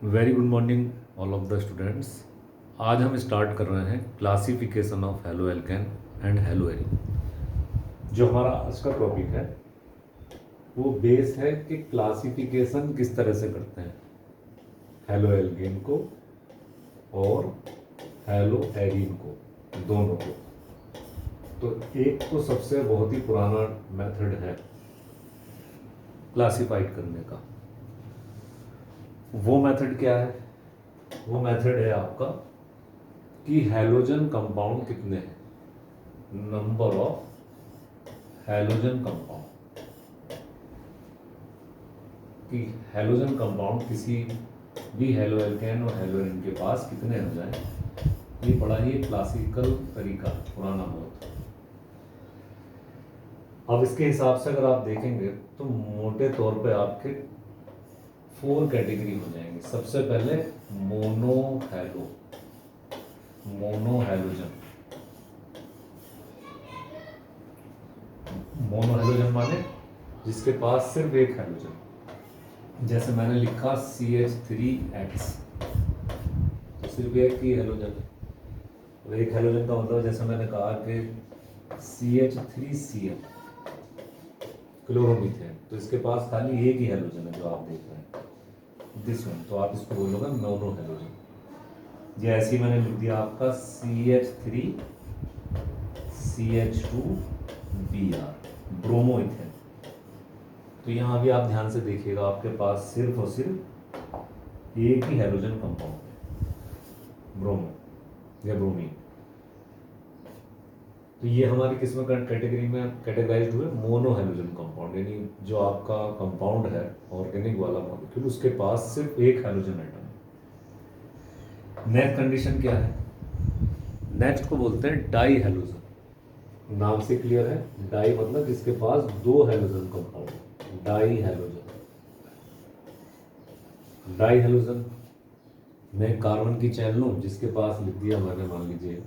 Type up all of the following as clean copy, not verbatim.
Very good morning all of the students. आज हम start कर रहे हैं classification of halo alkane and hello Erin. जो हमारा आज का टॉपिक है वो बेस है कि क्लासिफिकेशन किस तरह से करते हैं हेलो एल्केन को और हेलो एरिन को, दोनों को। तो एक तो सबसे बहुत ही पुराना मेथड है क्लासिफाइड करने का। वो मेथड क्या है? वो मेथड है आपका कि हैलोजन कंपाउंड कितने हैं, नंबर ऑफ हैलोजन कंपाउंड, कि हैलोजन कंपाउंड किसी भी हेलो एल्केन और हेलो एरिन के पास कितने हो जाए। ये बड़ा ही क्लासिकल तरीका, पुराना बहुत। अब इसके हिसाब से अगर आप देखेंगे तो मोटे तौर पे आपके 4 कैटेगरी हो जाएंगे। सबसे पहले मोनोहैलोजन। मोनोहैलोजन माने जिसके पास सिर्फ एक हैलोजन, जैसे मैंने लिखा CH3X, तो सिर्फ एक ही हैलोजन है। और एक हैलोजन का मतलब जैसे मैंने कहा कि CH3Cl क्लोरोमीथेन, तो इसके पास खाली एक ही हैलोजन है जो आप देख रहे हैं, दिस वन। तो आप इसको बोलोगे मोनोहैलोजन। ये ऐसे ही मैंने लिख दिया आपका CH3CH2Br, ब्रोमोइथेन। तो यहाँ भी आप ध्यान से देखिएगा, आपके पास सिर्फ और सिर्फ एक ही हैलोजन कंपाउंड है, ब्रोमो या ब्रोमीन। तो ये हमारी किस में कैटेगरी में कैटेगराइज्ड हुए? मोनो हैलोजन कंपाउंड, यानी जो आपका कंपाउंड है ऑर्गेनिक वाला मॉलिक्यूल, उसके पास सिर्फ एक हैलोजन एटम है। नेक्स्ट कंडीशन क्या है? नेक्स्ट को बोलते हैं डाई हैलोजन। नाम से क्लियर है, डाई मतलब जिसके पास 2 halogen compound, di halogen. Di halogen में कार्बन की चैन लूं, जिसके पास लिख दिया मैंने, मान लीजिए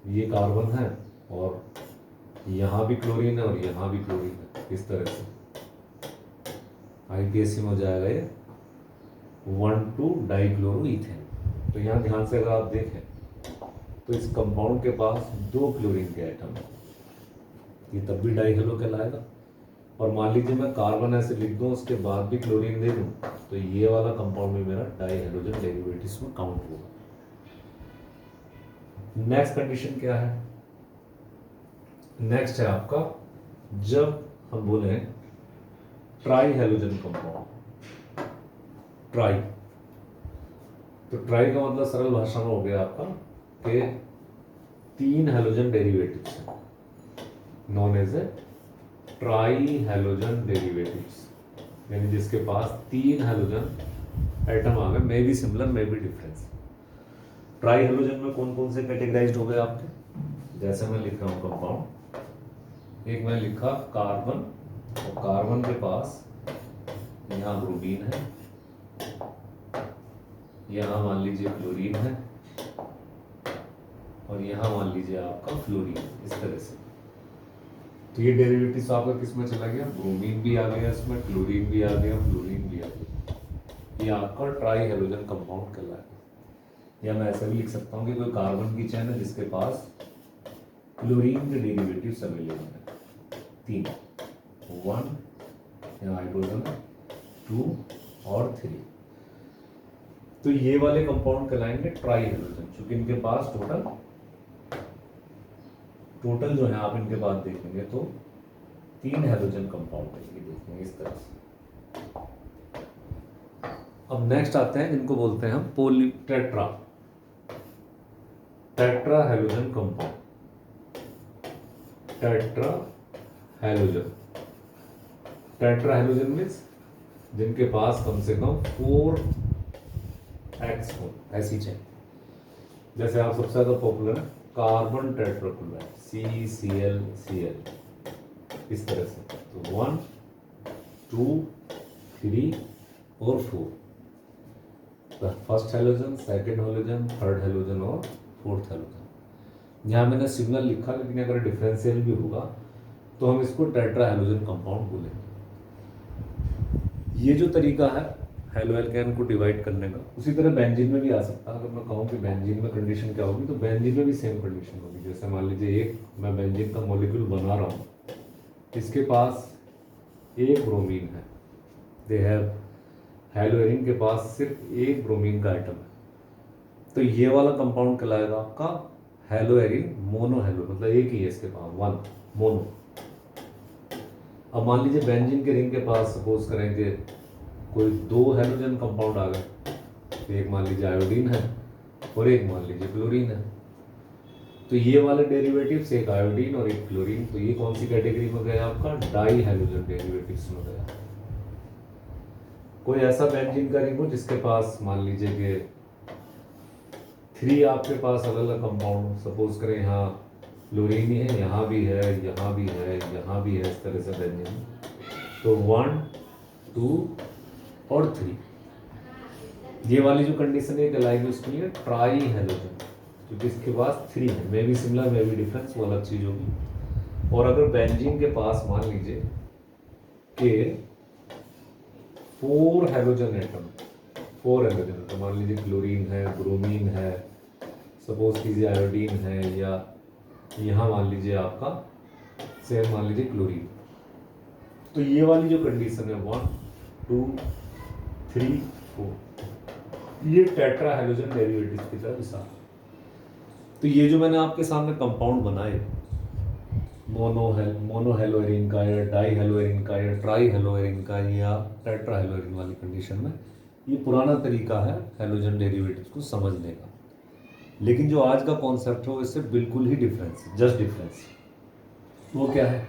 ये कार्बन है और यहाँ भी क्लोरीन है और यहाँ भी क्लोरीन है, इस तरह से IPSC में हो जाएगा ये 1,2 डाइक्लोरोइथेन। तो यहाँ ध्यान से अगर आप देखें तो इस कंपाउंड के पास 2 क्लोरीन के आइटम है, ये तब भी डाई हेलो कहलाएगा। और मान लीजिए मैं कार्बन ऐसे लिख दूं, उसके बाद भी क्लोरीन दे दूं, तो ये वाला कंपाउंड भी मेरा डाई हेलोजन डेरिवेटिव्स में काउंट होगा। नेक्स्ट कंडीशन क्या है? नेक्स्ट है आपका, जब हम बोले ट्राई हेलोजन कंपाउंड, ट्राई, तो ट्राई का मतलब सरल भाषा में हो गया आपका कि 3 हैलोजन डेरिवेटिव्स हैं, known as a tri halogen derivatives, यानी जिसके पास 3 हैलोजन एटम आ गए, may be similar may be difference. Tri halogen में कौन कौन से कैटेगराइज्ड हो गए आपके? जैसे मैं लिख रहा हूँ कंपाउंड, एक मैं लिखा कार्बन, और कार्बन के पास यहाँ ब्रोमीन है, यहाँ मान लीजिए क्लोरीन है, और यहाँ मान लीजिए आपका फ्लोरीन, इस तरह से। तो ये डेरिवेटिव्स आपका किस में चला गया? ब्रोमीन भी आ गया इसमें, क्लोरीन भी आ गया, फ्लोरीन भी आ गया। ये आपका ट्राई हैलोजन कंपाउंड कहलाएगा। या मैं ऐसा भी लिख सकता हूँ कि कोई कार्बन की चैन है जिसके पास क्लोरीन के डेरिवेटिव्स अवेलेबल है, 3, 1 यहाँ हाइड्रोजन है, 2 और 3। तो ये वाले कंपाउंड कहलाएंगे ट्राई हैलोजन, क्योंकि इनके पास टोटल जो है, आप इनके बाद देखेंगे तो 3 हैलोजन कंपाउंड है, ये देखेंगे इस तरह से। अब नेक्स्ट आते हैं, इनको बोलते हैं हम poly tetra halogen compound. Tetra halogen means जिनके पास कम से कम 4x हो, ऐसी चैन। जैसे आप सबसे ज्यादा पॉपुलर है कार्बन टेट्राक्लोराइड, CCl, इस तरह से। तो 1, 2, 3 और 4, first halogen, second halogen, third halogen और फोर्थ हैलोजन। यहाँ मैंने सिग्नल लिखा, लेकिन अगर डिफरेंशियल भी होगा तो हम इसको टेट्रा हैलोजन कंपाउंड बोलेंगे। ये जो तरीका है हेलो एल्केन को डिवाइड करने का। उसी तरह बेंजीन में भी आ सकता है। अगर मैं कहूँ कि बेंजीन में कंडीशन क्या होगी, तो बेंजीन में भी सेम कंडीशन होगी। जैसे मान लीजिए एक मैं बेंजीन का मॉलिक्यूल बना रहा हूँ, इसके पास एक ब्रोमीन है, दे हैव, हेलोएरिन के पास सिर्फ एक ब्रोमीन का आइटम है, तो ये वाला कंपाउंड कहलाएगा आपका हेलोएरिन मोनोहेलो, मतलब एक ही है इसके पास, वन मोनो। अब मान लीजिए बेंजीन के रिंग के पास सपोज करें कि कोई दो हेलोजन कंपाउंड आ गए, तो एक मान लीजिए आयोडीन है और एक मान लीजिए क्लोरीन है, तो ये वाले डेरिवेटिव्स एक आयोडीन और एक क्लोरीन, तो ये कौन सी कैटेगरी में गया आपका, डाई हेलोजन डेरिवेटिव्स में गया। कोई ऐसा बेंजीन का रिंग हो जिसके पास मान लीजिए कि 3 आपके पास अलग अलग कंपाउंड, सपोज करें यहाँ क्लोरीन ही है, यहाँ भी है, यहाँ भी है, यहाँ भी है, इस तरह से बेंजीन, तो 1 2 और 3, ये वाली जो कंडीशन है कहलाएगी उसके लिए ट्राई हेलोजन, क्योंकि इसके पास 3 है, मे be similar may be difference, वो अलग चीज होगी। और अगर बेंजीन के पास मान लीजिए कि 4 हेलोजन एटम, 4 हेलोजन, तो मान लीजिए क्लोरीन है, ब्रोमीन है, सपोज कीजिए आयोडीन है, या यहाँ मान लीजिए आपका सेम मान लीजिए क्लोरीन, तो ये वाली जो कंडीशन है 1 2 3 4, ये टेट्रा हेलोजन डेरिवेटिव की तरह मिसाल। तो ये जो मैंने आपके सामने कंपाउंड बनाए, मोनो हेलोएरिन का या डाई हेलोएरिन का या ट्राई हेलोएरिन का या टेट्रा हेलोएरिन वाली कंडीशन में, ये पुराना तरीका है हेलोजन डेरिवेटिव्स को समझने का। लेकिन जो आज का कॉन्सेप्ट है वो इससे बिल्कुल ही डिफरेंस, जस्ट डिफरेंस। वो क्या है,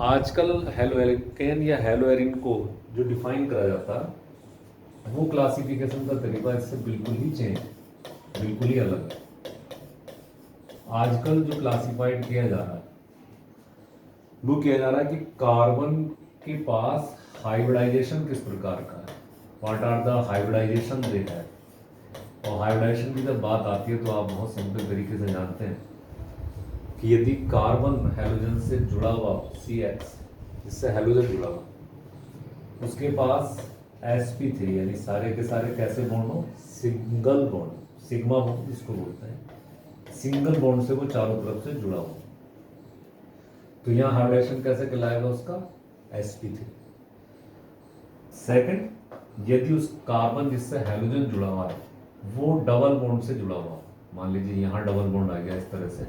आजकल हेलोएल्केन या हेलोएरिन को जो डिफाइन करा जाता है, वो क्लासिफिकेशन का तरीका इससे बिल्कुल ही चेंज, बिल्कुल ही अलग है। आजकल जो क्लासिफाइड किया जा रहा है वो किया जा रहा है कि कार्बन के पास हाइब्रिडाइजेशन किस प्रकार का है, व्हाट आर द हाइब्रिडाइजेशन दे है। और हाइब्रिडाइजेशन की जब बात आती है तो आप बहुत सिंपल तरीके से जानते हैं कि यदि कार्बन हेलोजन से जुड़ा हुआ CH, जिससे हेलोजन जुड़ा हुआ, उसके पास sp3 यानी सारे के सारे कैसे बॉन्ड हो, सिंगल बॉन्ड, सिग्मा बॉन्ड इसको बोलते हैं, सिंगल बॉन्ड से वो चारों तरफ से जुड़ा हुआ, तो यहाँ हाइब्रिडेशन कैसे कहलाएगा उसका, sp3। सेकंड, यदि उस कार्बन जिससे हेलोजन जुड़ा हुआ है वो डबल बॉन्ड से जुड़ा हुआ, मान लीजिए यहाँ डबल बॉन्ड आ गया इस तरह से,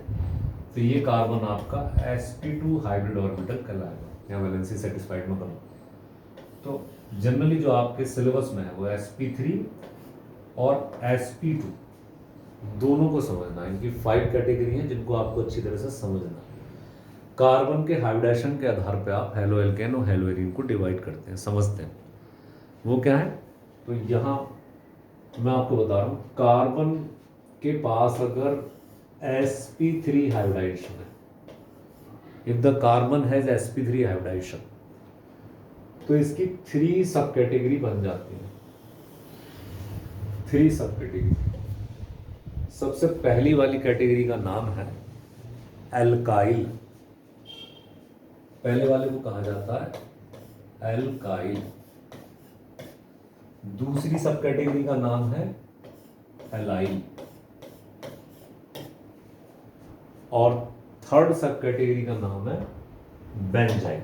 तो ये कार्बन आपका sp2 हाइब्रिड ऑर्बिटल कहलाएगा, यहाँ वैलेंसी सेटिस्फाइड में करो। तो जनरली जो आपके सिलेबस में है वो sp3 और sp2 दोनों को समझना, इनकी 5 कैटेगरी हैं जिनको आपको अच्छी तरह से समझना। कार्बन के हाइब्रिडेशन के आधार पर आप हेलोएल्केन और हेलोएरिन को डिवाइड करते हैं, समझते हैं। वो क्या है, तो यहाँ मैं आपको बता रहा हूँ, कार्बन के पास अगर sp3 हाइब्रिडाइजेशन है, if the carbon has sp3 hybridisation, तो इसकी 3 सब कैटेगरी बन जाती है। 3 सब कैटेगरी। सबसे पहली वाली कैटेगरी का नाम है एल्काइल, पहले वाले को कहा जाता है एल्काइल। दूसरी सब कैटेगरी का नाम है एलाइल, और थर्ड सब कैटेगरी का नाम है बेंजाइल।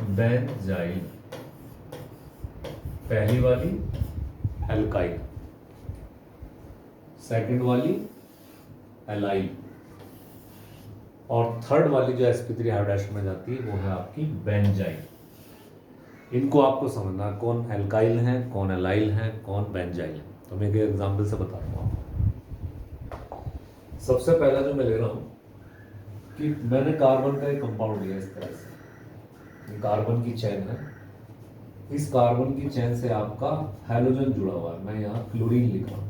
बेंजाइल पहली वाली एल्काइल, सेकंड वाली एलाइल, और थर्ड वाली जो sp3 हाइब्रिडेशन में जाती है वो है आपकी बेंजाइल। इनको आपको समझना, कौन एल्काइल है, कौन एलाइल है, कौन बेंजाइल है। तो मैं एक एग्जांपल से बता रहा हूँ आपको। सबसे पहला जो मैं ले रहा हूँ कि मैंने कार्बन का एक कंपाउंड लिया इस तरह से, कार्बन की चेन है, इस कार्बन की चेन से आपका हेलोजन जुड़ा हुआ है, मैं यहाँ क्लोरीन लिख रहा हूँ।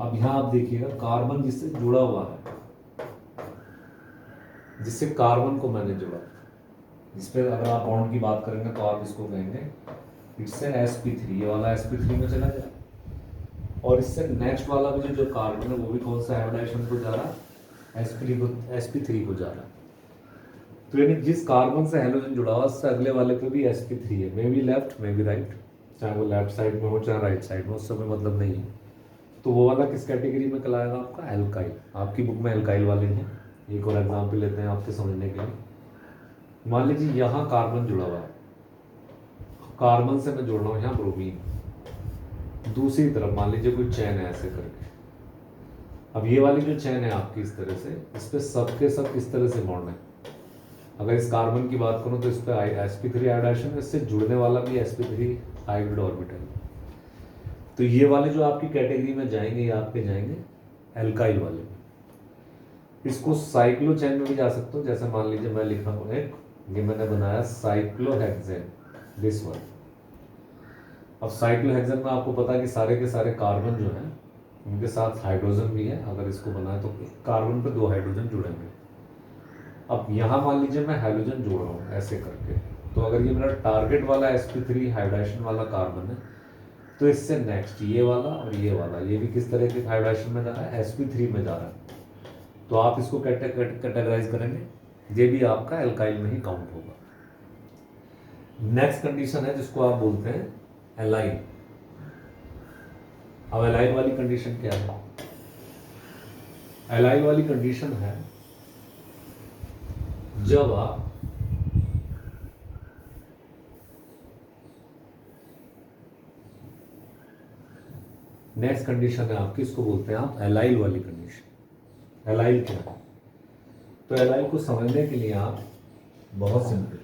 अब यहाँ आप देखिएगा कार्बन जिससे जुड़ा हुआ है, जिससे कार्बन को मैंने जोड़ा, जिस पे अगर आप बॉन्ड की बात करेंगे तो आप इसको कहेंगे इससे sp3, ये वाला sp3 में चला जाए, और इससे नेक्स्ट वाला भी जो कार्बन है वो भी कौन सा हाइब्रिडाइजेशन को जा रहा है, sp3 को जा रहा है। तो यानी जिस कार्बन से हेलोजन जुड़ा हुआ उससे अगले वाले पे भी sp3 है, may be left may be right, चाहे वो लेफ्ट साइड में हो चाहे राइट साइड में, उससे कोई मतलब नहीं है। तो वो वाला किस कैटेगरी में कहलाएगा आपका? एल्काइल। आपकी बुक में एल्काइल वाले हैं। एक और एग्जाम्पल लेते हैं आपके समझने के लिए। मान लीजिए यहाँ कार्बन जुड़ा हुआ है, कार्बन से मैं जोड़ रहा हूँ यहाँ ब्रोमीन, दूसरी तरफ मान लीजिए कोई चैन है ऐसे करके। अब ये वाली जो चैन है आपकी इस तरह से, इस पर सब के सब किस तरह से बॉन्ड है? अगर इस कार्बन की बात करूँ तो इस पर sp3 हाइब्रिडाइजेशन है, इससे जुड़ने वाला भी sp3 हाइब्रिड ऑर्बिटल। तो ये वाले जो आपकी कैटेगरी में जाएंगे, ये आपके जाएंगे एल्काइल वाले। इसको साइक्लोचैन में भी जा सकते हो, जैसे मान लीजिए मैं लिख रहा हूँ एक, ये मैंने बनाया साइक्लोहेक्सेन, दिस वन। अब साइक्लोहेक्सेन में आपको पता है कि सारे के सारे कार्बन जो हैं उनके साथ हाइड्रोजन भी है। अगर इसको बनाए तो कार्बन पे 2 हाइड्रोजन जुड़ेंगे। अब यहाँ मान लीजिए मैं हाइड्रोजन जोड़ रहा हूँ ऐसे करके, तो अगर ये मेरा टारगेट वाला sp3 हाइब्रिडाइजेशन वाला कार्बन है, तो इससे नेक्स्ट ये वाला और ये वाला, ये भी किस तरह के हाइब्रिडाइजेशन में जा रहा है? sp3 में जा रहा है। तो आप इसको कैटेगराइज करेंगे, ये भी आपका एल्काइल में ही काउंट होगा। नेक्स्ट कंडीशन है जिसको आप बोलते हैं एलाइन। अब एलाइन वाली कंडीशन क्या है? एलाइन वाली कंडीशन है जब आप नेक्स्ट कंडीशन है आपकी, इसको बोलते हैं आप एलाइल वाली कंडीशन। एलाइल क्या है? तो एलाइल को समझने के लिए आप बहुत सिंपल,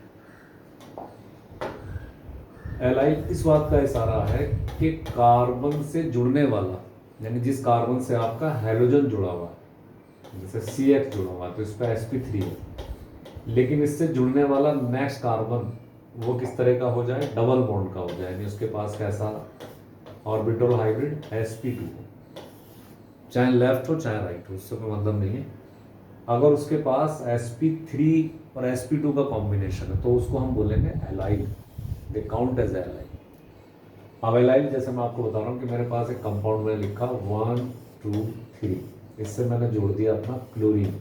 एलाइल इस बात का इशारा है कि कार्बन से जुड़ने वाला, यानी जिस कार्बन से आपका हेलोजन जुड़ा हुआ है, जैसे CH जुड़ा हुआ है तो इस पर sp3 है, लेकिन इससे जुड़ने वाला नेक्स्ट कार्बन वो किस तरह का हो जाए? डबल बॉन्ड का हो जाए, यानी उसके पास कैसा ऑर्बिटल हाइब्रिड sp2 हो, चाहे लेफ्ट हो चाहे राइट हो, उससे कोई मतलब नहीं है। अगर उसके पास sp3 और sp2 का कॉम्बिनेशन है तो उसको हम बोलेंगे allyl, they count as allyl. अब एलाइल जैसे मैं आपको बता रहा हूँ कि मेरे पास एक कंपाउंड में लिखा 1 2 3, इससे मैंने जोड़ दिया अपना क्लोरीन,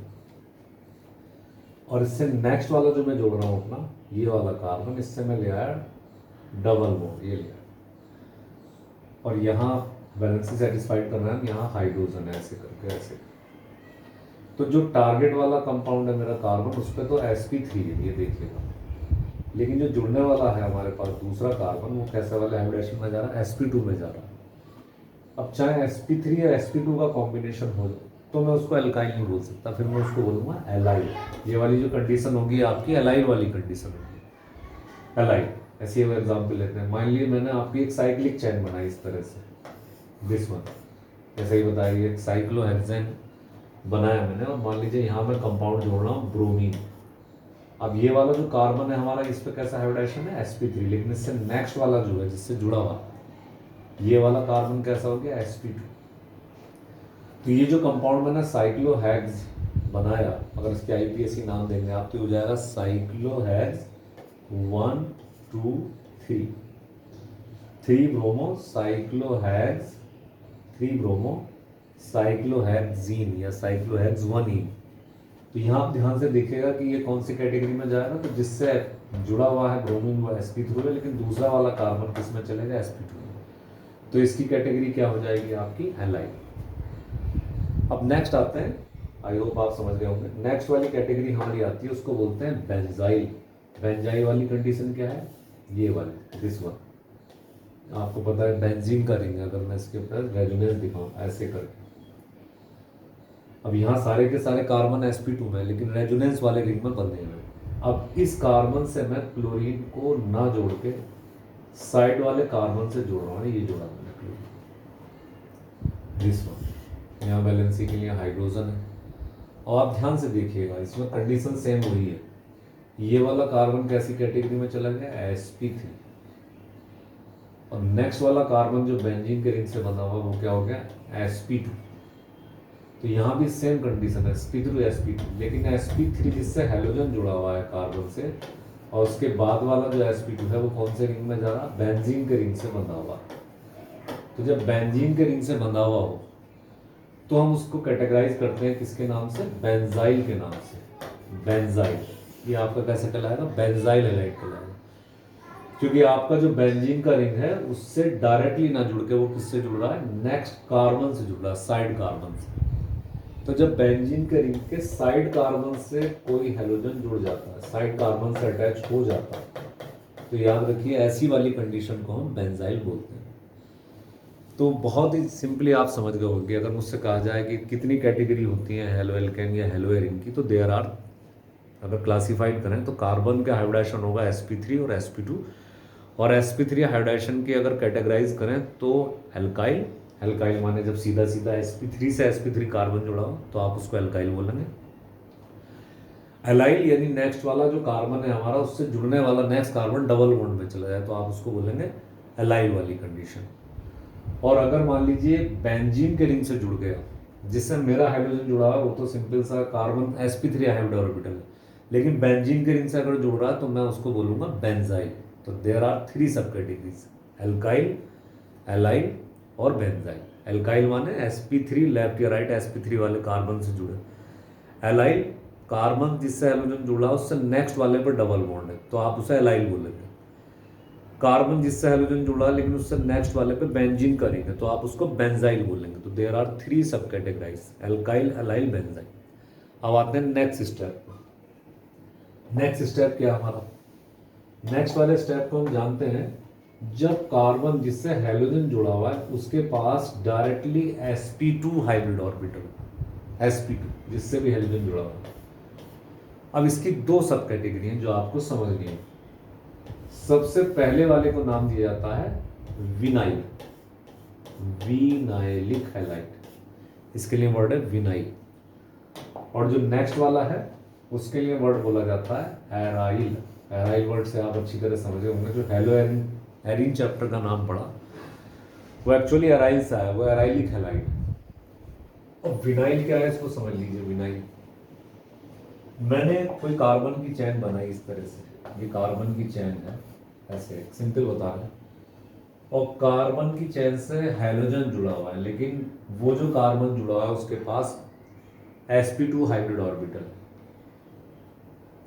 और इससे नेक्स्ट वाला जो मैं जोड़ रहा हूँ अपना ये वाला कार्बन, इससे मैं ले आया डबल बॉन्ड, ये लिया, और यहाँ वैलेंसी सेटिस्फाइड करना है, यहाँ हाइड्रोजन है ऐसे करके ऐसे। तो जो टारगेट वाला कंपाउंड है मेरा कार्बन, उस पर तो sp3 है, ये देख लेगा, लेकिन जो जुड़ने वाला है हमारे पास दूसरा कार्बन, वो कैसे वाले हाइब्रिडेशन में जा रहा है? sp2 में जा रहा है। अब चाहे sp3 या sp2 का कॉम्बिनेशन हो तो मैं उसको एल्काइल नहीं बोल सकता, फिर मैं उसको बोलूँगा एलाइल। ये वाली जो कंडीशन होगी आपकी एलाइल वाली कंडीशन होगी, एलाइल। ऐसी एग्जाम्पल लेते हैं, मान लीजिए मैंने आपकी एक साइक्लिक चैन बनाई इस तरह से, दिस वन, जैसे ही बताइए एक साइक्लोहेक्सेन बनाया मैंने, और मान लीजिए यहाँ मैं कंपाउंड जोड़ रहा हूँ ब्रोमीन। अब ये वाला जो कार्बन है हमारा, इस पे कैसा हाइब्रिडाइजेशन है? sp3, लेकिन इससे नेक्स्ट वाला जो है जिससे जुड़ा हुआ ये वाला कार्बन कैसा हो गया? sp2। तो ये जो कंपाउंड मैंने साइक्लोहेक्स बनाया, अगर इसके IPSC नाम देंगे आप तो हो जाएगा साइक्लोहेक्स 1 2 3, 3 ब्रोमो साइक्लोहेक्स, 3 ब्रोमो साइक्लोहेक्सीन या साइक्लोहेक्स 1E। तो यहाँ आप ध्यान से देखिएगा कि ये कौन सी कैटेगरी में जाएगा, तो जिससे जुड़ा हुआ है ब्रोमीन वो sp3 है, लेकिन दूसरा वाला कार्बन किस में चलेगा? sp2 में। तो इसकी कैटेगरी क्या हो जाएगी आपकी? एलाइल। अब नेक्स्ट आते हैं, आई होप आप समझ गए होंगे। नेक्स्ट वाली कैटेगरी हमारी आती है, उसको बोलते हैं बेंजाइल। बेंजाइल वाली कंडीशन क्या है? ये वाली, दिस वन। आपको पता है बेंजीन का रिंग, अगर मैं इसके ऊपर रेजोनेंस दिखाऊं ऐसे करके, अब यहाँ सारे के सारे कार्बन sp2 में, लेकिन रेजोनेंस वाले रिंग में बंधे हुए। अब इस कार्बन से मैं क्लोरीन को ना जोड़ के साइड वाले कार्बन से जोड़ रहा हूँ, ये जोड़ा मैंने क्लोरीन, दिस वन। यहाँ वैलेंसी के लिए हाइड्रोजन है, और आप ध्यान से देखिएगा इसमें कंडीशन सेम वही है। ये वाला कार्बन कैसी कैटेगरी में चला गया? sp3। और नेक्स्ट वाला कार्बन जो बेंजीन के रिंग से बना हुआ वो क्या हो गया? sp2। तो यहाँ भी सेम कंडीशन है, sp3 sp2, लेकिन sp3 जिससे हेलोजन जुड़ा हुआ है कार्बन से, और उसके बाद वाला जो sp2 है वो कौन से रिंग में जा रहा? बेंजीन के रिंग से बंधा हुआ। तो जब बेंजीन के रिंग से बंधा हुआ हो तो हम उसको कैटेगराइज करते हैं किसके नाम से? बेंजाइल के नाम से। बेंजाइल, ये आपका कैसे कहलाएगा, बेंजाइल हैलाइड कहलाएगा, क्योंकि आपका जो बेंजीन का रिंग है उससे डायरेक्टली ना जुड़ के वो किससे जुड़ रहा है, नेक्स्ट कार्बन से जुड़ रहा है, साइड कार्बन से। तो जब बेंजीन के रिंग के साइड कार्बन से कोई हेलोजन जुड़ जाता है, साइड कार्बन से अटैच हो जाता है, तो याद रखिए ऐसी वाली कंडीशन को हम बेंजाइल बोलते हैं। तो बहुत ही सिंपली आप समझ गए होंगे, अगर मुझसे कहा जाए कि कितनी कैटेगरी होती है हेलो एल्केन या हेलो एरिन की, तो देयर आर, अगर क्लासिफाइड करें तो कार्बन का हाइब्रिडाइजेशन होगा sp3 और sp2, और sp3 हाइब्रिडाइजेशन की अगर कैटेगराइज करें तो एल्काइल, एल्काइल माने जब सीधा सीधा sp3 से sp3 कार्बन जुड़ा हो तो आप उसको एल्काइल बोलेंगे। एलाइल यानी नेक्स्ट वाला जो कार्बन है हमारा उससे जुड़ने वाला नेक्स्ट कार्बन डबल बॉन्ड में चला जाए तो आप उसको बोलेंगे एलाइल वाली कंडीशन। और अगर मान लीजिए बेंजीन के रिंग से जुड़ गया, जिससे मेरा हाइड्रोजन जुड़ा हुआ है वो तो सिंपल सा कार्बन sp3 हाइब्रिड ऑर्बिटल है, लेकिन बेंजीन के रिंग से अगर जुड़ रहा है तो मैं उसको बोलूंगा बेंजाइल। तो देयर आर 3 सब कैटेगरीज, एल्काइल, एलाइल और बेंजाइल। एल्काइल माने sp3 लेफ्ट या राइट sp3 वाले कार्बन से जुड़े, एलाइल कार्बन जिससे हाइड्रोजन जुड़ा उससे नेक्स्ट वाले पर डबल बॉन्ड है तो आप उसे एलाइल बोलेंगे। कार्बन जिससे हाइड्रोजन जुड़ा लेकिन उससे नेक्स्ट वाले पे बेंजीन का रिंग है तो आप उसको बेंजाइल बोलेंगे। तो देयर आर 3 सब कैटेगराइज, एल्काइल, एलाइल, बेंजाइल। अब आते हैं नेक्स्ट स्टेप। नेक्स्ट स्टेप क्या हमारा, नेक्स्ट वाले स्टेप को हम जानते हैं, जब कार्बन जिससे हाइड्रोजन जुड़ा हुआ है उसके पास directly sp2 hybrid orbital, sp2 जिससे भी हाइड्रोजन जुड़ा हुआ है। अब इसकी 2 सब कैटेगरी हैं जो आपको समझनी है। सबसे पहले वाले को नाम दिया जाता है विनाइल, विनाइलिक हैलाइड, इसके लिए वर्ड है विनाइल। और जो नेक्स्ट वाला है उसके लिए वर्ड बोला जाता है एराइल। एराइल वर्ड से आप अच्छी तरह समझे होंगे, जो हेलो एरिन चैप्टर का नाम पढ़ा वो एक्चुअली एराइल से है, वो एराइलिक हैलाइड। और विनाइल क्या है इसको समझ लीजिए। विनाइल, मैंने कोई कार्बन की चैन बनाई इस तरह से, ये कार्बन की चैन है, ऐसे सिंपल बता रहे हैं, और कार्बन की चैन से हाइड्रोजन जुड़ा हुआ है, लेकिन वो जो कार्बन जुड़ा हुआ है उसके पास sp2 हाइब्रिड ऑर्बिटल,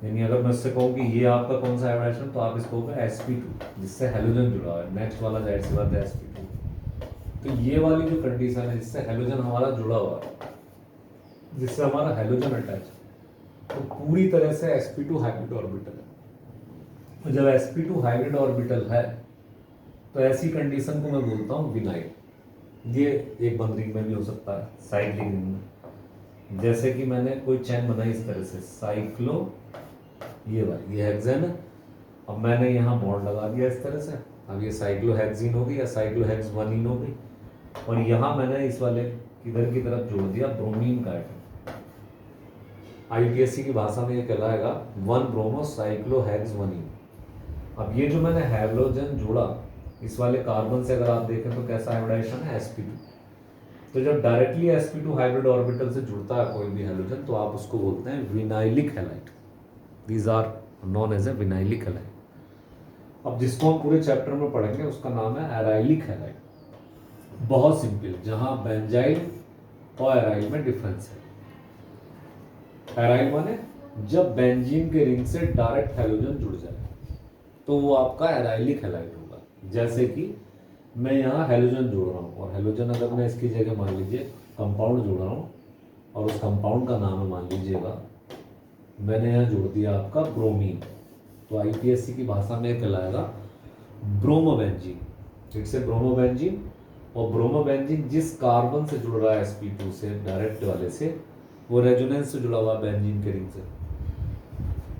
यानी अगर मैं इससे कहूँ कि ये आपका कौन सा हाइब्रिडेशन, तो आप इसको कहोगे sp2 जिससे हाइड्रोजन जुड़ा हुआ है, नेक्स्ट वाला जाहिर सी बात है sp2। तो ये वाली जो कंडीशन है जिससे हाइड्रोजन हमारा जुड़ा हुआ है, जिससे हमारा हाइड्रोजन अटैच, तो पूरी तरह से sp2 हाइब्रिड ऑर्बिटल है। जब sp2 हाइब्रिड ऑर्बिटल है तो ऐसी कंडीशन को मैं बोलता हूँ विनाइल। ये एक बंद रिंग में भी हो सकता है, साइड रिंग में, जैसे कि मैंने कोई चैन बनाई इस तरह से, साइक्लो, ये वाली ये हेक्सेन है, अब मैंने यहाँ बॉन्ड लगा दिया इस तरह से, अब ये साइक्लोहेक्सीन हो गई या साइक्लोहेक्सवनीन हो गई, और यहाँ मैंने इस वाले इधर की तरफ जोड़ दिया ब्रोमीन का एटम। IUPAC की भाषा में ये कहलाएगा 1 ब्रोमो साइक्लोहेक्सवनीन। अब ये जो मैंने हाइड्रोजन जोड़ा इस वाले कार्बन से, अगर आप देखें तो कैसा हाइब्रिडाइजेशन है, sp2। तो जब डायरेक्टली sp2 हाइब्रिड ऑर्बिटल से जुड़ता है कोई भी हाइड्रोजन तो आप उसको बोलते हैं vinylic halide. These are known as a vinylic halide. अब जिसको हम पूरे चैप्टर में पढ़ेंगे उसका नाम है एराइलिक हैलाइड। बहुत सिंपल, जहां बेंजाइल और एराइल में डिफरेंस है। एराइल माने जब बेंजीन के रिंग से डायरेक्ट हाइड्रोजन जुड़ जाए तो वो आपका एराइलिक हैलाइड होगा। जैसे कि मैं यहाँ हेलोजन जोड़ रहा हूँ, और हेलोजन अगर मैं इसकी जगह मान लीजिए कंपाउंड जोड़ रहा हूँ, और उस कंपाउंड का नाम है मान लीजिएगा, मैंने यहाँ जोड़ दिया आपका ब्रोमीन, तो IUPAC की भाषा में कहलाएगा ब्रोमोबेंजीन। It's a bromobenzene. और ब्रोमोबेंजीन जिस कार्बन से जुड़ रहा है sp2 से डायरेक्ट वाले से, वो रेजोनेंस से जुड़ा हुआ बेंजीन के रिंग से।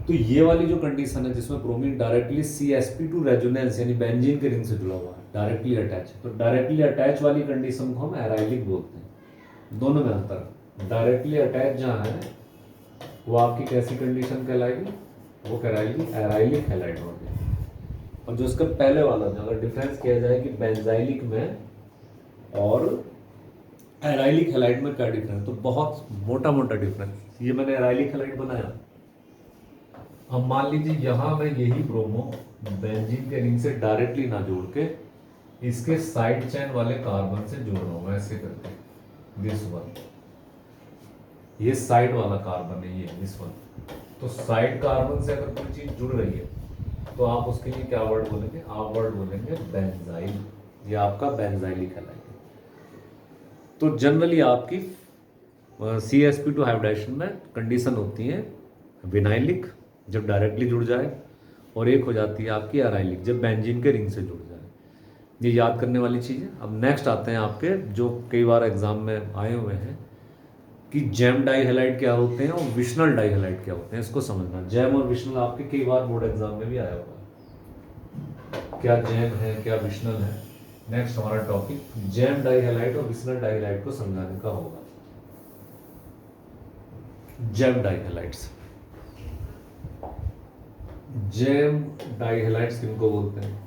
तो ये वाली जो कंडीशन है जिसमें ब्रोमीन डायरेक्टली CsP2 रेजोनेंस यानी बेंजीन के रिंग से जुड़ा हुआ है, डायरेक्टली अटैच, तो डायरेक्टली अटैच वाली कंडीशन को हम एराइलिक बोलते हैं। दोनों में अंतर, डायरेक्टली अटैच जहाँ है वो आपकी कैसी कंडीशन कहलाएगी, वो कहलाएगी एराइलिक हैलाइड ऑर्बिटल। और जो इसका पहले वाला था, अगर डिफरेंस किया जाए कि बेंजाइलिक में और एराइलिक हैलाइड में क्या डिफरेंस, तो बहुत मोटा मोटा डिफरेंस। ये मैंने एराइलिक हैलाइड बनाया, अब मान लीजिए यहाँ मैं यही ब्रोमो बेंजीन के रिंग से डायरेक्टली ना जोड़ के इसके साइड चेन वाले कार्बन से जोड़ रहा हूँ ऐसे करके, दिस वन, ये साइड वाला कार्बन है, ये दिस वन। तो साइड कार्बन से अगर कोई चीज जुड़ रही है तो आप उसके लिए क्या वर्ड बोलेंगे, आप वर्ड बोलेंगे बेंजाइल। ये आपका बेंजाइल कहलाएगा। तो जनरली आपकी CsP2 हाइब्रिडाइजेशन में कंडीशन होती है विनाइलिक जब डायरेक्टली जुड़ जाए, और एक हो जाती है आपकी एराइलिक जब बेंजीन के रिंग से जुड़ जाए। ये याद करने वाली चीज़ है। अब नेक्स्ट आते हैं आपके जो कई बार एग्जाम में आए हुए हैं कि जैम डाइहैलाइड क्या होते हैं और विशनल डाइहैलाइड क्या होते हैं। इसको समझना, जैम और विशनल आपके कई बार बोर्ड एग्जाम में भी आया होगा। क्या जैम है, क्या विशनल है। नेक्स्ट हमारा टॉपिक जैम डाइहैलाइड और विशनल डाइहैलाइड को समझाने का होगा। जैम डाइहैलाइड्स, जैम डाइहैलाइड्स किनको बोलते हैं?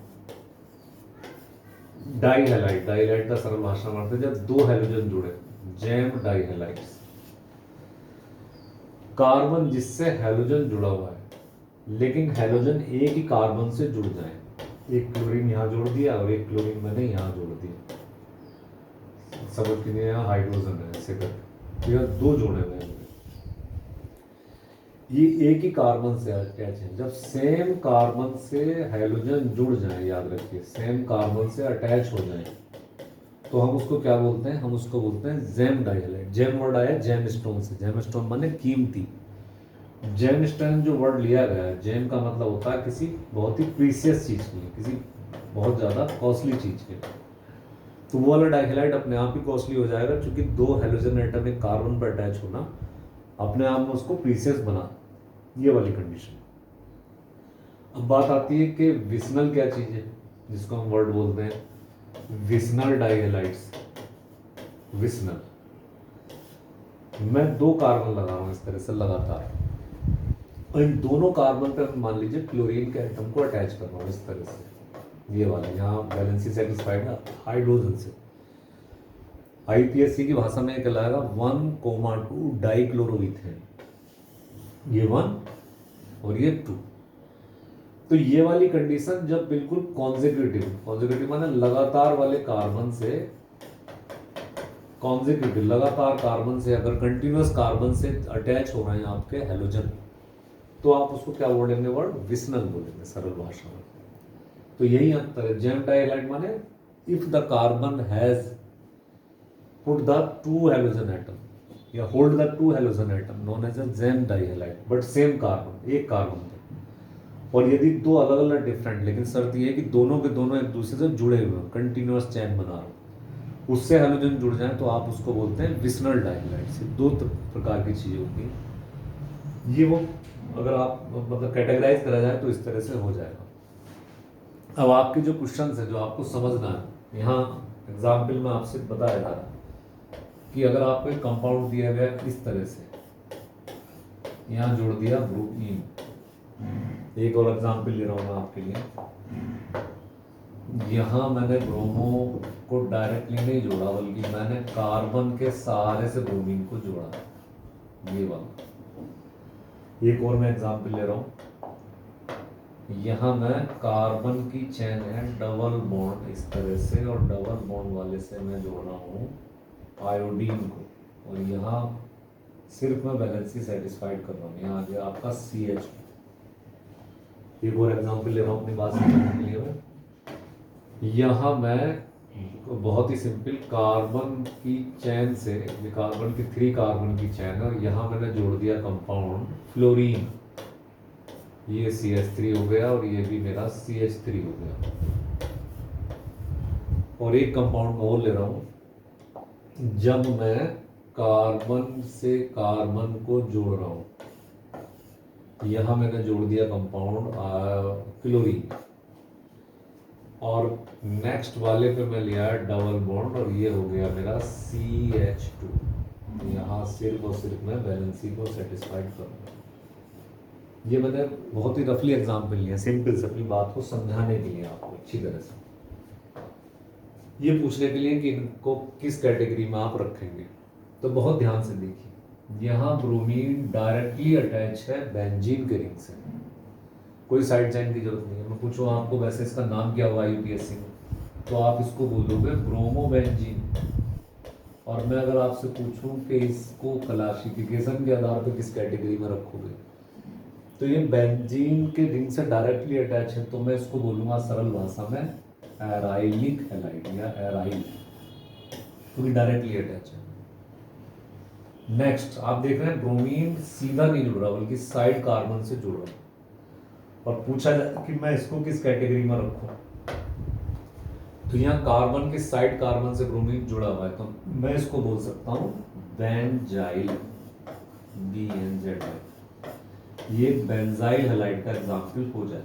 डाइहैलाइड, डाइहैलाइड का सरल भाषा में अर्थ है जब दो हैलोजन जुड़े। जैम डाइहैलाइड्स, कार्बन जिससे हैलोजन जुड़ा हुआ है लेकिन हैलोजन एक ही कार्बन से जुड़ जाए। एक क्लोरीन यहां जोड़ दिया और एक क्लोरीन मैंने यहां जोड़ दिया, समझ के लिए यहाँ हाइड्रोजन है ऐसे करके, यह दो जोड़े हुए हैं। ये एक ही कार्बन से अटैच है। जब सेम कार्बन से हैलोजन जुड़ जाए, याद रखिए सेम कार्बन से अटैच हो जाए, तो हम उसको क्या बोलते हैं? हम उसको बोलते हैं जैम डाइहैलाइड। जैम वर्ड आया जैम स्टोन से, जैम स्टोन माने कीमती। जैम स्टोन जो वर्ड लिया गया है, जैम का मतलब होता है किसी बहुत ही प्रीसियस चीज के लिए, किसी बहुत ज्यादा कॉस्टली चीज के लिए। तो वो वाला डाइहैलाइड अपने आप ही कॉस्टली हो जाएगा, क्योंकि दो हैलोजन एटम एक कार्बन पर अटैच होना अपने आप में उसको प्रीसियस बना, ये वाली कंडीशन। अब बात आती है कि विशनल क्या चीज है, जिसको हम वर्ड बोलते हैं विशनल डाइहैलाइड्स। विशनल, मैं दो कार्बन लगा रहा हूं इस तरह से लगातार, और इन दोनों कार्बन पे मान लीजिए क्लोरीन के एटम को अटैच कर रहा हूं इस तरह से। ये वाला यहाँ वैलेंसी सेटिस्फाइड है हाइड्रोजन से। IPSC की भाषा में कहलाएगा 1,2 डाइक्लोरोइथेन। ये 1 और ये 2। तो ये वाली कंडीशन जब बिल्कुल कॉन्जिक्यूटिव माने लगातार वाले कार्बन से, कॉन्जिक्यूटिव लगातार कार्बन से अगर कंटिन्यूअस कार्बन से अटैच हो रहे हैं आपके हैलोजन, तो आप उसको क्या बोलेंगे? वर्ड विशनल बोलेंगे सरल भाषा में। तो यही अंतर है। जैम डाइहैलाइड माने if the carbon has put the 2 halogen atom या hold the 2 halogen atom known as a gem dihalide, but same carbon, एक कार्बन पे। और यदि दो अलग अलग डिफरेंट, लेकिन शर्त यह है कि दोनों के दोनों एक दूसरे से जुड़े हुए हैं, कंटिन्यूअस चैन बना रहे हो, उससे हैलोजन जुड़ जाए तो आप उसको बोलते हैं विशनल डाइहैलाइड। से दो प्रकार की चीजें होती हैं। ये वो अगर आप मतलब कैटेगराइज करा जाए तो इस तरह से हो जाएगा। अब आपके जो क्वेश्चन है जो आपको समझना है, यहाँ एग्जाम्पल में आपसे बताया जा रहा कि अगर आपको एक कंपाउंड दिया गया इस तरह से, यहाँ जोड़ दिया ब्रोमीन। एक और एग्जाम्पल ले रहा हूँ मैं आपके लिए। यहाँ मैंने ब्रोमो को डायरेक्टली नहीं जोड़ा, बल्कि मैंने कार्बन के सहारे से ब्रोमीन को जोड़ा, ये वाला। एक और मैं एग्जाम्पल ले रहा हूँ। यहाँ मैं कार्बन की चेन है डबल बॉन्ड इस तरह से, और डबल बॉन्ड वाले से मैं जोड़ रहा हूँ आयोडीन को, और यहाँ सिर्फ मैं वैलेंसी सेटिस्फाइड कर रहा हूँ। यहाँ आ गया आपका CH। एक और एग्जाम्पल ले रहा हूँ अपनी बात समझने के लिए मैं। यहाँ मैं बहुत ही सिंपल कार्बन की चैन से, कार्बन की 3 कार्बन की चैन, और यहाँ मैंने जोड़ दिया कंपाउंड फ्लोरीन। ये CH3 हो गया और ये भी मेरा CH3 हो गया। और एक कंपाउंड और ले रहा हूँ। जब मैं कार्बन से कार्बन को जोड़ रहा हूँ, यहाँ मैंने जोड़ दिया कंपाउंड क्लोरीन, और नेक्स्ट वाले पे मैं लिया डबल बॉन्ड, और ये हो गया मेरा CH2। यहाँ सिर्फ और सिर्फ मैं वैलेंसी को सेटिस्फाइड करूँगा। ये मैंने बहुत ही रफली एग्जाम्पल लिया, सिंपल से अपनी बात को समझाने के लिए आपको अच्छी तरह से, ये पूछने के लिए कि इनको किस कैटेगरी में आप रखेंगे। तो बहुत ध्यान से देखिए, यहाँ ब्रोमीन डायरेक्टली अटैच है बेंजीन के रिंग से, कोई साइड चेन की जरूरत नहीं है। मैं पूछूँ आपको वैसे इसका नाम क्या हुआ UPSC में, तो आप इसको बोलोगे ब्रोमोबेंजीन। और मैं अगर आपसे पूछूं कि इसको क्लासिफिकेशन के आधार पर किस कैटेगरी में रखोगे, तो ये बेंजीन के रिंग से डायरेक्टली अटैच है, तो मैं इसको बोलूंगा सरल भाषा में एराइलिक हैलाइड या एराइल, क्योंकि डायरेक्टली अटैच है। नेक्स्ट आप देख रहे हैं ब्रोमीन सीधा नहीं जुड़ रहा बल्कि साइड कार्बन से जुड़ रहा है, और पूछा जाता है कि मैं इसको किस कैटेगरी में रखूं, तो यहाँ कार्बन के साइड कार्बन से ब्रोमीन जुड़ा हुआ है, तो मैं इसको बोल सकता हूँ बेंजाइल, BNZI, ये बेंजाइल हैलाइड का एग्जाम्पल हो जाए।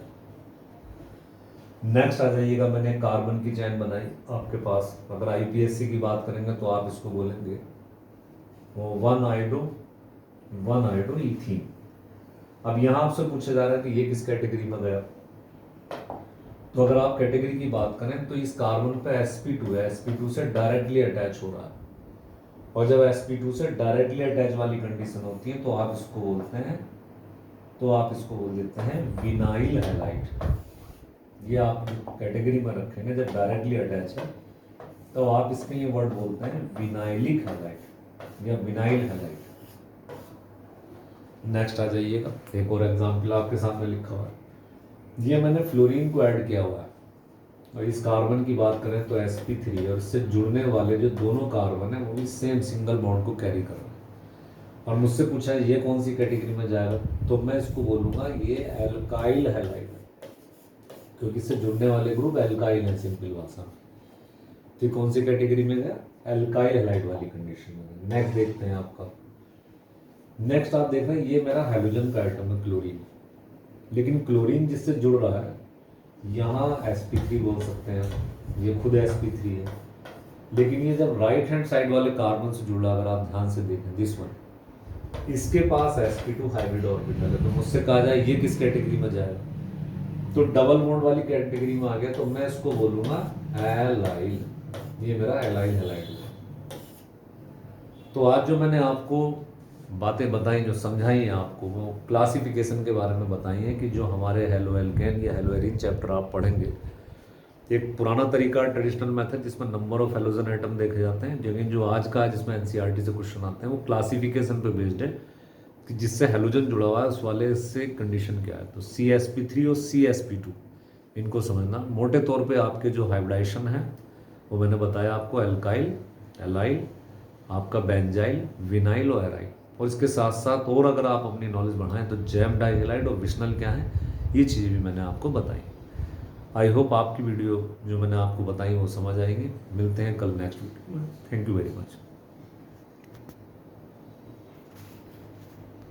नेक्स्ट आ जाइएगा, मैंने कार्बन की चैन बनाई आपके पास, अगर IPSC की बात करेंगे तो आप इसको बोलेंगे वो 1 आयोडो इथीन। अब यहाँ आपसे पूछा जा रहा है कि ये किस कैटेगरी में गया, तो अगर आप कैटेगरी की बात करें तो इस कार्बन पे sp2 है, sp2 से डायरेक्टली अटैच हो रहा है, और जब sp2 से डायरेक्टली अटैच वाली कंडीशन होती है तो आप इसको बोल देते हैं विनाइल हैलाइड। ये आप कैटेगरी में रखेंगे जब डायरेक्टली अटैच है, तो आप इसके लिए वर्ड बोलते हैं विनाइलिक हैलाइड या विनाइल हैलाइड। नेक्स्ट आ जाइएगा, एक और एग्जांपल आपके सामने लिखा हुआ है, ये मैंने फ्लोरीन को ऐड किया हुआ है, और इस कार्बन की बात करें तो sp3, और इससे जुड़ने वाले जो दोनों कार्बन है वो भी सेम सिंगल बॉन्ड को कैरी कर रहे हैं, और मुझसे पूछा है ये कौन सी कैटेगरी में जाएगा, तो मैं इसको बोलूँगा ये एल्काइल हैलाइड है, क्योंकि इससे जुड़ने वाले ग्रुप एल्काइल है सिंपल भाषा में। तो कौन सी कैटेगरी में गया, एल्काइल हैलाइड वाली कंडीशन में। नेक्स्ट देखते हैं आपका, नेक्स्ट आप देख रहे हैं ये मेरा हाइड्रोजन का आइटम है क्लोरीन, लेकिन क्लोरीन जिससे जुड़ रहा है यहाँ sp3 बोल सकते हैं, ये खुद sp3 है, लेकिन ये जब राइट हैंड साइड वाले कार्बन से जुड़ा, अगर आप ध्यान से देखें दिस वन, इसके पास sp2 हाइब्रिड ऑर्बिटल है, तो मुझसे कहा जाए ये किस कैटेगरी में जाएगा, तो डबल बॉन्ड वाली कैटेगरी में आ गया, तो मैं इसको बोलूंगा एलाइल, ये मेरा एलाइल हैलाइड है। तो आज जो मैंने आपको बातें बताई, जो समझाई हैं आपको, वो क्लासिफिकेशन के बारे में बताई हैं कि जो हमारे हेलो एल्केन या हेलो एरीन चैप्टर आप पढ़ेंगे, एक पुराना तरीका ट्रेडिशनल मेथड जिसमें नंबर ऑफ हेलोजन एटम देखे जाते हैं, लेकिन जो आज का जिसमें NCERT से क्वेश्चन आते हैं वो क्लासिफिकेशन पे बेस्ड है कि जिससे हेलोजन जुड़ा हुआ है उस वाले से कंडीशन क्या है। तो CsP3 और CsP2 इनको समझना। मोटे तौर पे आपके जो हाइब्रिडाइजेशन है वो मैंने बताया आपको, एल्काइल, एलाइल, आपका बेंजाइल, विनाइल और एराइल, और इसके साथ साथ और अगर आप अपनी नॉलेज बढ़ाएं तो जैम डाइहैलाइड और विशनल क्या है, ये चीज़ें भी मैंने आपको बताई। आई होप आपकी वीडियो जो मैंने आपको बताई वो समझ आएगी। मिलते हैं कल नेक्स्ट वीडियो में। Thank you very much.